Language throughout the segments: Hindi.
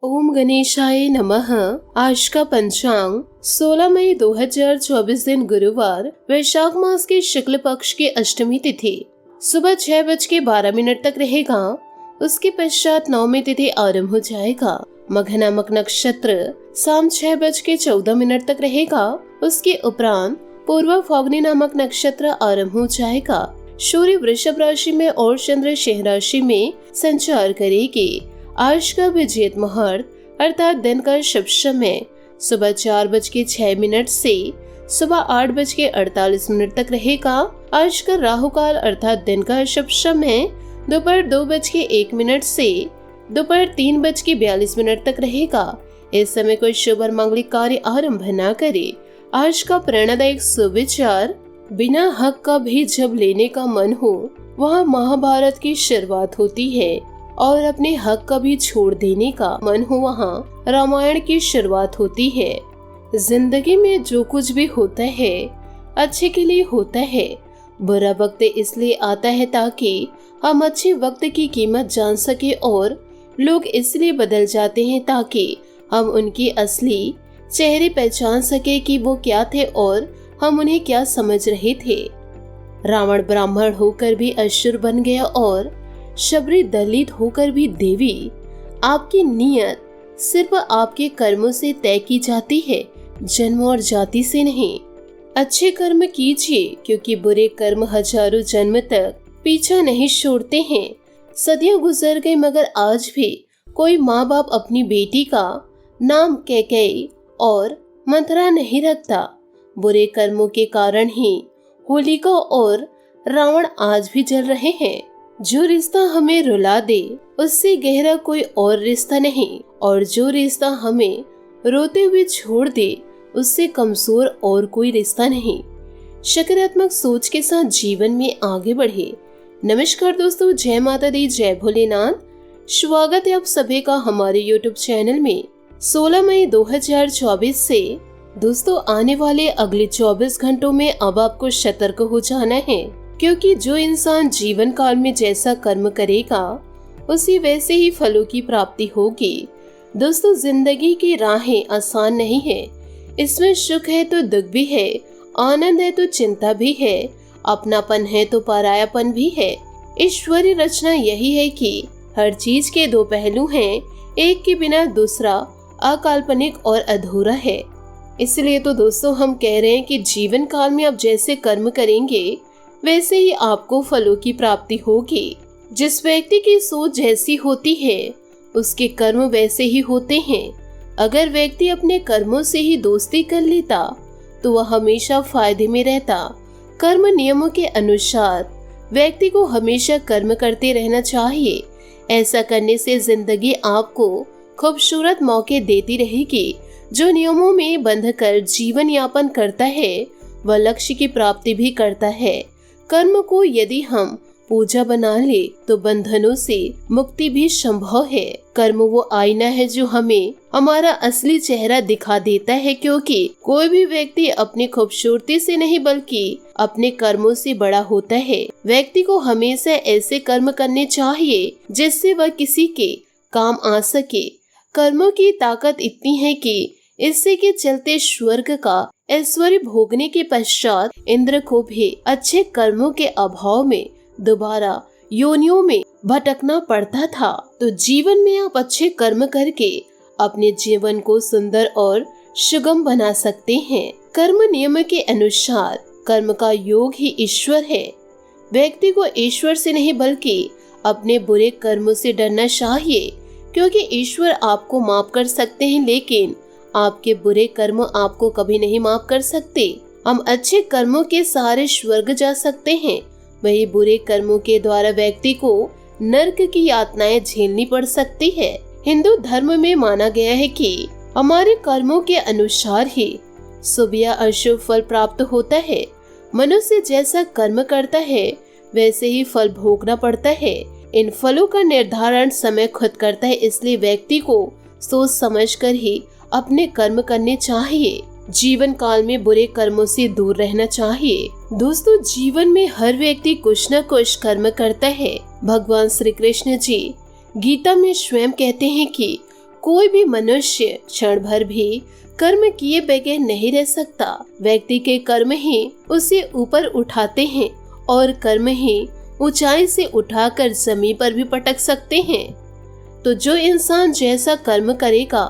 ओम गणेशाय नमः। आज का पंचांग 16 मई 2024 दिन गुरुवार, वैशाख मास के शुक्ल पक्ष की अष्टमी तिथि सुबह 6:12 तक रहेगा। उसके पश्चात नवमी तिथि आरंभ हो जाएगा। मघ नामक नक्षत्र शाम 6:14 तक रहेगा। उसके उपरांत पूर्वा फाल्गुनी नामक नक्षत्र आरंभ हो जाएगा। सूर्य वृषभ राशि में और चंद्र सिंह राशि में संचार करेगी। आज का विजेत मुहूर्त अर्थात दिन का शुभ समय सुबह 4:06 से सुबह 8:48 तक रहेगा। आज का राहु काल अर्थात दिन का शुभ समय दोपहर 2:01 से दोपहर 3:42 तक रहेगा। इस समय कोई शुभ और मांगलिक कार्य आरंभ न करे। आज का प्रेरणादायक सुविचार, बिना हक का भी जब लेने का मन हो वहाँ महाभारत की शुरुआत होती है और अपने हक का भी छोड़ देने का मन हो वहाँ रामायण की शुरुआत होती है। जिंदगी में जो कुछ भी होता है अच्छे के लिए होता है। बुरा वक्त इसलिए आता है ताकि हम अच्छे वक्त की कीमत जान सके, और लोग इसलिए बदल जाते हैं ताकि हम उनकी असली चेहरे पहचान सके कि वो क्या थे और हम उन्हें क्या समझ रहे थे। रावण ब्राह्मण होकर भी असुर बन गया और शबरी दलित होकर भी देवी। आपकी नियत सिर्फ आपके कर्मों से तय की जाती है, जन्म और जाति से नहीं। अच्छे कर्म कीजिए क्योंकि बुरे कर्म हजारों जन्म तक पीछा नहीं छोड़ते हैं। सदियां गुजर गई मगर आज भी कोई माँ बाप अपनी बेटी का नाम कैकेयी और मंथरा नहीं रखता। बुरे कर्मों के कारण ही होलिका और रावण आज भी जल रहे हैं। जो रिश्ता हमें रुला दे उससे गहरा कोई और रिश्ता नहीं, और जो रिश्ता हमें रोते हुए छोड़ दे उससे कमजोर और कोई रिश्ता नहीं। सकारात्मक सोच के साथ जीवन में आगे बढ़े। नमस्कार दोस्तों, जय माता दी, जय भोलेनाथ। स्वागत है आप सभी का हमारे YouTube चैनल में। 16 मई 2024 से दोस्तों आने वाले अगले 24 घंटों में अब आपको सतर्क हो जाना है, क्योंकि जो इंसान जीवन काल में जैसा कर्म करेगा उसी वैसे ही फलों की प्राप्ति होगी। दोस्तों, जिंदगी की राहें आसान नहीं है। इसमें सुख है तो दुख भी है, आनंद है तो चिंता भी है, अपनापन है तो परायापन भी है। ईश्वरीय रचना यही है कि हर चीज के दो पहलू हैं, एक के बिना दूसरा अकाल्पनिक और अधूरा है। इसलिए तो दोस्तों हम कह रहे हैं कि जीवन काल में आप जैसे कर्म करेंगे वैसे ही आपको फलों की प्राप्ति होगी। जिस व्यक्ति की सोच जैसी होती है उसके कर्म वैसे ही होते हैं। अगर व्यक्ति अपने कर्मों से ही दोस्ती कर लेता तो वह हमेशा फायदे में रहता। कर्म नियमों के अनुसार व्यक्ति को हमेशा कर्म करते रहना चाहिए। ऐसा करने से जिंदगी आपको खूबसूरत मौके देती रहेगी। जो नियमों में बंधकर जीवन यापन करता है वह लक्ष्य की प्राप्ति भी करता है। कर्म को यदि हम पूजा बना ले तो बंधनों से मुक्ति भी संभव है। कर्म वो आईना है जो हमें हमारा असली चेहरा दिखा देता है, क्योंकि कोई भी व्यक्ति अपनी खूबसूरती से नहीं बल्कि अपने कर्मों से बड़ा होता है। व्यक्ति को हमेशा ऐसे कर्म करने चाहिए जिससे वह किसी के काम आ सके। कर्मों की ताकत इतनी है कि इससे के चलते स्वर्ग का ऐश्वर्य भोगने के पश्चात इंद्र को भी अच्छे कर्मों के अभाव में दोबारा योनियों में भटकना पड़ता था। तो जीवन में आप अच्छे कर्म करके अपने जीवन को सुंदर और सुगम बना सकते हैं। कर्म नियम के अनुसार कर्म का योग ही ईश्वर है। व्यक्ति को ईश्वर से नहीं बल्कि अपने बुरे कर्मों से डरना चाहिए, क्योंकि ईश्वर आपको माफ कर सकते हैं लेकिन आपके बुरे कर्म आपको कभी नहीं माफ कर सकते। हम अच्छे कर्मों के सहारे स्वर्ग जा सकते हैं, वही बुरे कर्मों के द्वारा व्यक्ति को नरक की यातनाएं झेलनी पड़ सकती है। हिंदू धर्म में माना गया है कि हमारे कर्मों के अनुसार ही शुभ या अशुभ फल प्राप्त होता है। मनुष्य जैसा कर्म करता है वैसे ही फल भोगना पड़ता है। इन फलों का निर्धारण समय खुद करता है, इसलिए व्यक्ति को सोच समझकर ही अपने कर्म करने चाहिए। जीवन काल में बुरे कर्मों से दूर रहना चाहिए। दोस्तों, जीवन में हर व्यक्ति कुछ न कुछ कर्म करता है। भगवान श्री कृष्ण जी गीता में स्वयं कहते हैं कि कोई भी मनुष्य क्षण भर भी कर्म किए बगैर नहीं रह सकता। व्यक्ति के कर्म ही उसे ऊपर उठाते हैं और कर्म ही ऊंचाई से उठाकर जमीन पर भी पटक सकते हैं। तो जो इंसान जैसा कर्म करेगा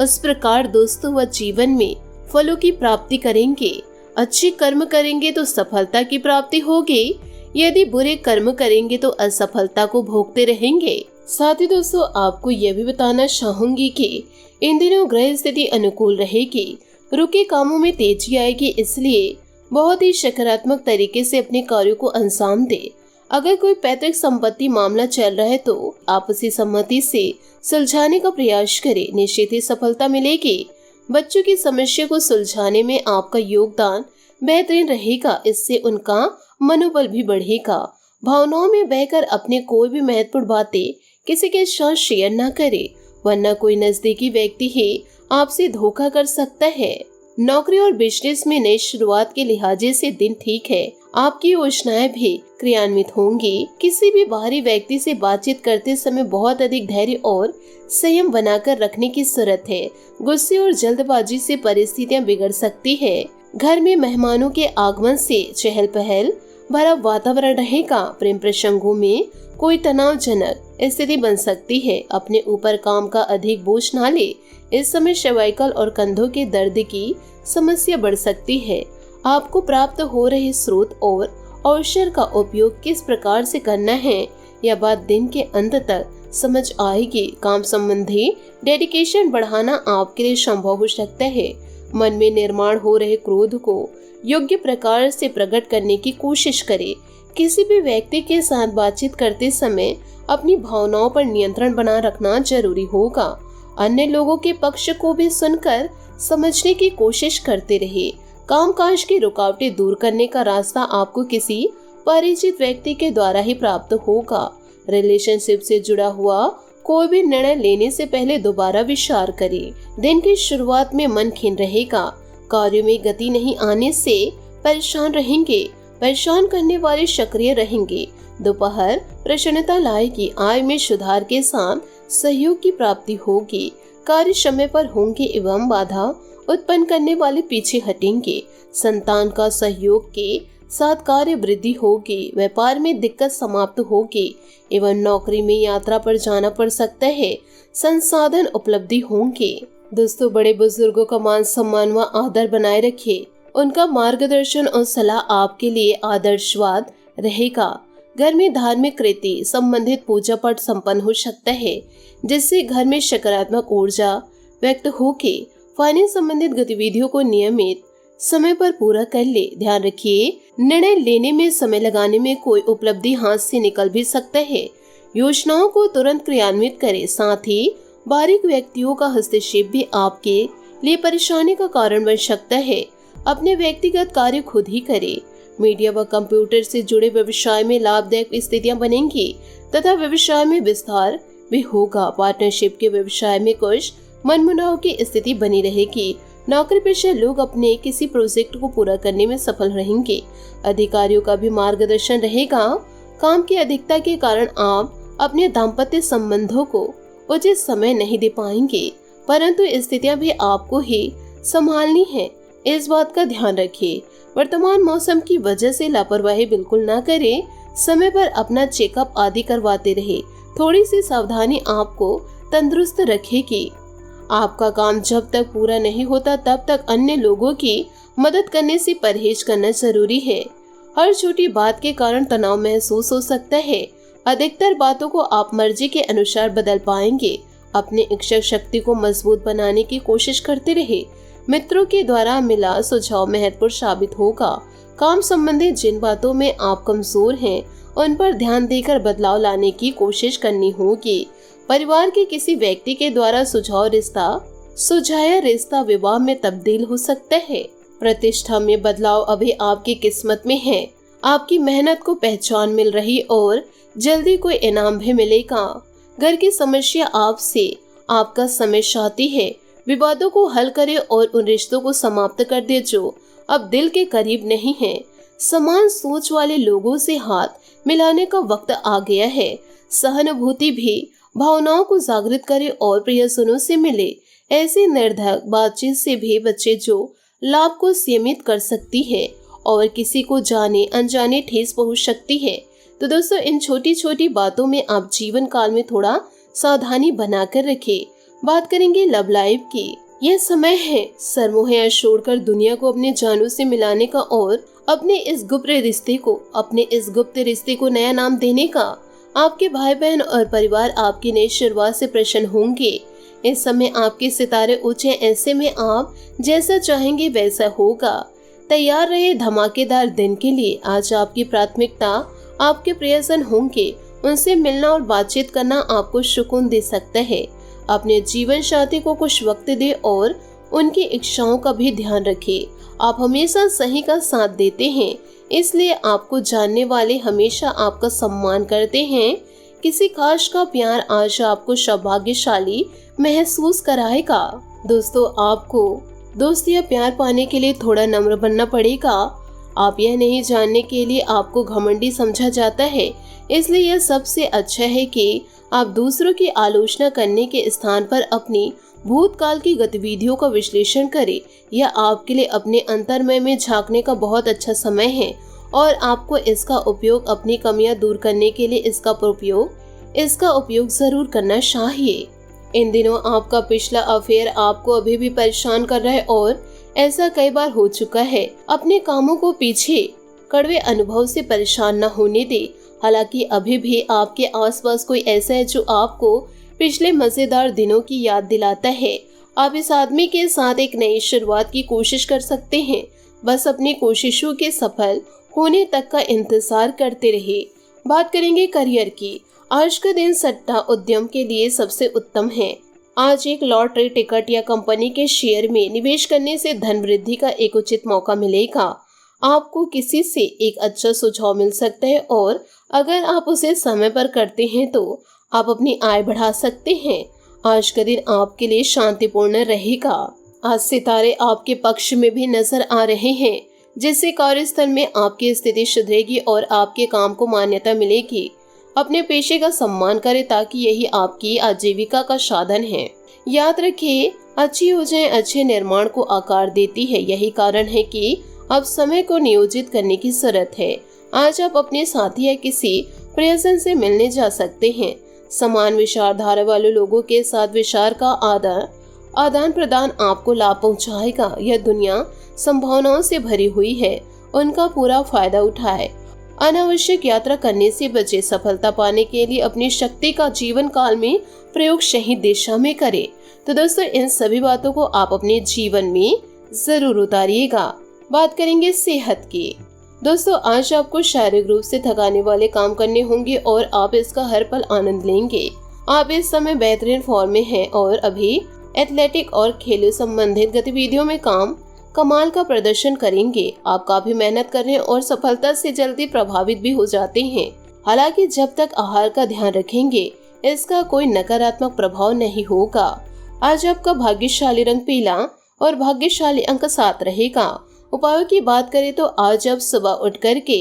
उस प्रकार दोस्तों वह जीवन में फलों की प्राप्ति करेंगे। अच्छे कर्म करेंगे तो सफलता की प्राप्ति होगी, यदि बुरे कर्म करेंगे तो असफलता को भोगते रहेंगे। साथ ही दोस्तों आपको यह भी बताना चाहूंगी कि इन दिनों ग्रह स्थिति अनुकूल रहेगी, रुके कामों में तेजी आएगी, इसलिए बहुत ही सकारात्मक तरीके से अपने कार्यों को अंजाम दे। अगर कोई पैतृक संपत्ति मामला चल रहा है तो आपसी सहमति से सुलझाने का प्रयास करें, निश्चित ही सफलता मिलेगी। बच्चों की समस्या को सुलझाने में आपका योगदान बेहतरीन रहेगा, इससे उनका मनोबल भी बढ़ेगा। भावनाओं में बहकर अपने कोई भी महत्वपूर्ण बातें किसी के साथ शेयर न करें, वरना कोई नजदीकी व्यक्ति ही आपसे धोखा कर सकता है। नौकरी और बिजनेस में नई शुरुआत के लिहाजे से दिन ठीक है, आपकी योजनाएं भी क्रियान्वित होंगी। किसी भी बाहरी व्यक्ति से बातचीत करते समय बहुत अधिक धैर्य और संयम बनाकर रखने की जरूरत है। गुस्से और जल्दबाजी से परिस्थितियां बिगड़ सकती है। घर में मेहमानों के आगमन से चहल पहल भरा वातावरण रहेगा। प्रेम प्रसंगों में कोई तनावजनक स्थिति बन सकती है। अपने ऊपर काम का अधिक बोझ न ले, इस समय सर्वाइकल और कंधों के दर्द की समस्या बढ़ सकती है। आपको प्राप्त हो रहे स्रोत और अवसर का उपयोग किस प्रकार से करना है, यह बात दिन के अंत तक समझ आएगी। काम संबंधी डेडिकेशन बढ़ाना आपके लिए संभव हो सकता है। मन में निर्माण हो रहे क्रोध को योग्य प्रकार से प्रकट करने की कोशिश करें। किसी भी व्यक्ति के साथ बातचीत करते समय अपनी भावनाओं पर नियंत्रण बना रखना जरूरी होगा। अन्य लोगों के पक्ष को भी सुनकर समझने की कोशिश करते रहे। कामकाज की रुकावटें दूर करने का रास्ता आपको किसी परिचित व्यक्ति के द्वारा ही प्राप्त होगा। रिलेशनशिप से जुड़ा हुआ कोई भी निर्णय लेने से पहले दोबारा विचार करें। दिन की शुरुआत में मन खिन रहेगा, कार्यों में गति नहीं आने से परेशान रहेंगे। परेशान करने वाले सक्रिय रहेंगे। दोपहर प्रसन्नता लाएगी। आय में सुधार के साथ सहयोग की प्राप्ति होगी। कार्य समय पर होंगे एवं बाधा उत्पन्न करने वाले पीछे हटेंगे। संतान का सहयोग के साथ कार्य वृद्धि होगी। व्यापार में दिक्कत समाप्त होगी एवं नौकरी में यात्रा पर जाना पड़ सकता है। संसाधन उपलब्धि होंगे। दोस्तों बड़े बुजुर्गों का मान सम्मान व आदर बनाए रखिए। उनका मार्गदर्शन और सलाह आपके लिए आदर्शवाद रहेगा। घर में धार्मिक रीति संबंधित पूजा पाठ संपन्न हो सकता है, जिससे घर में सकारात्मक ऊर्जा व्यक्त होके फाइनेंस संबंधित गतिविधियों को नियमित समय पर पूरा कर ले। ध्यान रखिए, निर्णय लेने में समय लगाने में कोई उपलब्धि हाथ से निकल भी सकता है। योजनाओं को तुरंत क्रियान्वित करें। साथ ही बारीक व्यक्तियों का हस्तक्षेप भी आपके लिए परेशानी का कारण बन सकता है। अपने व्यक्तिगत कार्य खुद ही करें। मीडिया व कंप्यूटर से जुड़े व्यवसाय में लाभदायक स्थितियां बनेंगी तथा व्यवसाय में विस्तार भी होगा। पार्टनरशिप के व्यवसाय में कुछ मनमुटाव की स्थिति बनी रहेगी। नौकरी पेशा लोग अपने किसी प्रोजेक्ट को पूरा करने में सफल रहेंगे। अधिकारियों का भी मार्गदर्शन रहेगा। काम की अधिकता के कारण आप अपने दाम्पत्य संबंधों को उचित समय नहीं दे पाएंगे, परंतु स्थितियां भी आपको ही संभालनी है, इस बात का ध्यान रखिए। वर्तमान मौसम की वजह से लापरवाही बिल्कुल ना करें। समय पर अपना चेकअप आदि करवाते रहे। थोड़ी सी सावधानी आपको तंदुरुस्त रखेगी। आपका काम जब तक पूरा नहीं होता तब तक अन्य लोगों की मदद करने से परहेज करना जरूरी है। हर छोटी बात के कारण तनाव महसूस हो सकता है। अधिकतर बातों को आप मर्जी के अनुसार बदल पाएंगे। अपने इच्छा शक्ति को मजबूत बनाने की कोशिश करते रहे। मित्रों के द्वारा मिला सुझाव महत्वपूर्ण साबित होगा। काम संबंधित जिन बातों में आप कमजोर हैं, उन पर ध्यान देकर बदलाव लाने की कोशिश करनी होगी। परिवार के किसी व्यक्ति के द्वारा सुझाया रिश्ता विवाह में तब्दील हो सकता है। प्रतिष्ठा में बदलाव अभी आपकी किस्मत में है। आपकी मेहनत को पहचान मिल रही और जल्दी कोई इनाम भी मिलेगा। घर की समस्या आपसे आपका समय चाहती है। विवादों को हल करे और उन रिश्तों को समाप्त कर दे जो अब दिल के करीब नहीं है। समान सोच वाले लोगों से हाथ मिलाने का वक्त आ गया है। सहानुभूति भी भावनाओं को जागृत करे और प्रियजनों से मिले। ऐसी निर्धक बातचीत से भी बच्चे जो लाभ को सीमित कर सकती है और किसी को जाने अनजाने ठेस पहुंच सकती है। तो दोस्तों, इन छोटी छोटी बातों में आप जीवन काल में थोड़ा सावधानी बनाकर रखें। बात करेंगे लव लाइफ की। यह समय है सरमोह छोड़कर दुनिया को अपने जानों से मिलाने का और अपने इस गुप्त रिश्ते को नया नाम देने का। आपके भाई बहन और परिवार आपकी नई शुरुआत से प्रसन्न होंगे। इस समय आपके सितारे ऊंचे, ऐसे में आप जैसा चाहेंगे वैसा होगा। तैयार रहे धमाकेदार दिन के लिए। आज आपकी प्राथमिकता आपके प्रियजन होंगे। उनसे मिलना और बातचीत करना आपको सुकून दे सकता है। अपने जीवन साथी को कुछ वक्त दे और उनकी इच्छाओं का भी ध्यान रखें। आप हमेशा सही का साथ देते हैं, इसलिए आपको जानने वाले हमेशा आपका सम्मान करते हैं। किसी खास का प्यार आज आपको सौभाग्यशाली महसूस कराएगा। दोस्तों, आपको दोस्त या प्यार पाने के लिए थोड़ा नम्र बनना पड़ेगा। आप यह नहीं जानने के लिए आपको घमंडी समझा जाता है, इसलिए यह सबसे अच्छा है कि आप दूसरों की आलोचना करने के स्थान पर अपनी भूतकाल की गतिविधियों का विश्लेषण करें। यह आपके लिए अपने अंतर्मय में झांकने का बहुत अच्छा समय है और आपको इसका उपयोग अपनी कमियां दूर करने के लिए इसका उपयोग जरूर करना चाहिए। इन दिनों आपका पिछला अफेयर आपको अभी भी परेशान कर रहा है और ऐसा कई बार हो चुका है। अपने कामों को पीछे कड़वे अनुभव से परेशान न होने दे। हालांकि अभी भी आपके आसपास कोई ऐसा है जो आपको पिछले मजेदार दिनों की याद दिलाता है। आप इस आदमी के साथ एक नई शुरुआत की कोशिश कर सकते हैं। बस अपनी कोशिशों के सफल होने तक का इंतजार करते रहे। बात करेंगे करियर की। आज का दिन सट्टा उद्यम के लिए सबसे उत्तम है। आज एक लॉटरी टिकट या कंपनी के शेयर में निवेश करने से धन वृद्धि का एक उचित मौका मिलेगा। आपको किसी से एक अच्छा सुझाव मिल सकता है और अगर आप उसे समय पर करते हैं तो आप अपनी आय बढ़ा सकते हैं। आज का दिन आपके लिए शांतिपूर्ण रहेगा। आज सितारे आपके पक्ष में भी नजर आ रहे हैं, जिससे कार्यस्थल में आपकी स्थिति सुधरेगी और आपके काम को मान्यता मिलेगी। अपने पेशे का सम्मान करें ताकि यही आपकी आजीविका का साधन है। याद रखिए, अच्छी योजनाएं अच्छे निर्माण को आकार देती है। यही कारण है कि अब समय को नियोजित करने की जरूरत है। आज आप अपने साथी या किसी प्रियजन से मिलने जा सकते हैं। समान विचारधारा वाले लोगों के साथ विचार का आदान प्रदान आपको लाभ पहुंचाएगा। यह दुनिया संभावनाओं से भरी हुई है, उनका पूरा फायदा उठाए। अनावश्यक यात्रा करने से बचे। सफलता पाने के लिए अपनी शक्ति का जीवन काल में प्रयोग सही दिशा में करें। तो दोस्तों, इन सभी बातों को आप अपने जीवन में जरूर उतारिएगा। बात करेंगे सेहत की। दोस्तों, आज आपको शारीरिक रूप से थकाने वाले काम करने होंगे और आप इसका हर पल आनंद लेंगे। आप इस समय बेहतरीन फॉर्म में हैं और अभी एथलेटिक और खेलों संबंधित गतिविधियों में कमाल का प्रदर्शन करेंगे। आप काफी मेहनत कर रहे हैं और सफलता से जल्दी प्रभावित भी हो जाते हैं। हालांकि जब तक आहार का ध्यान रखेंगे, इसका कोई नकारात्मक प्रभाव नहीं होगा। आज आपका भाग्यशाली रंग पीला और भाग्यशाली अंक 7 रहेगा। उपायों की बात करें तो आज आप सुबह उठ करके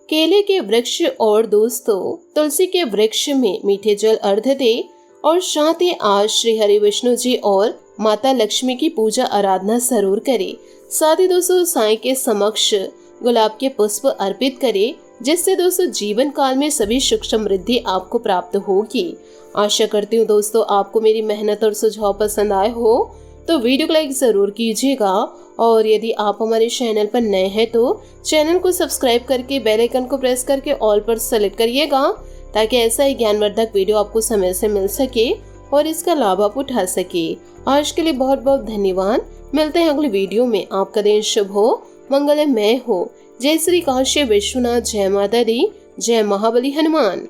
केले के वृक्ष और दोस्तों तुलसी के वृक्ष में मीठे जल अर्घ दे और साथ ही आज श्री हरि विष्णु जी और माता लक्ष्मी की पूजा आराधना जरूर करें। साथ ही दोस्तों साईं के समक्ष गुलाब के पुष्प अर्पित करें, जिससे दोस्तों जीवन काल में सभी सुख समृद्धि आपको प्राप्त होगी। आशा करती हूँ दोस्तों आपको मेरी मेहनत और सुझाव पसंद आए हो तो वीडियो को लाइक जरूर कीजिएगा और यदि आप हमारे चैनल पर नए हैं तो चैनल को सब्सक्राइब करके बेल आइकन को प्रेस करके ऑल पर सेलेक्ट करिएगा, ताकि ऐसा ही ज्ञानवर्धक वीडियो आपको समय से मिल सके और इसका लाभ आप उठा सके। आज के लिए बहुत बहुत धन्यवाद। मिलते हैं अगले वीडियो में। आपका दिन शुभ हो, मंगलमय हो। जय श्री काशी विश्वनाथ, जय माता दी, जय महाबली हनुमान।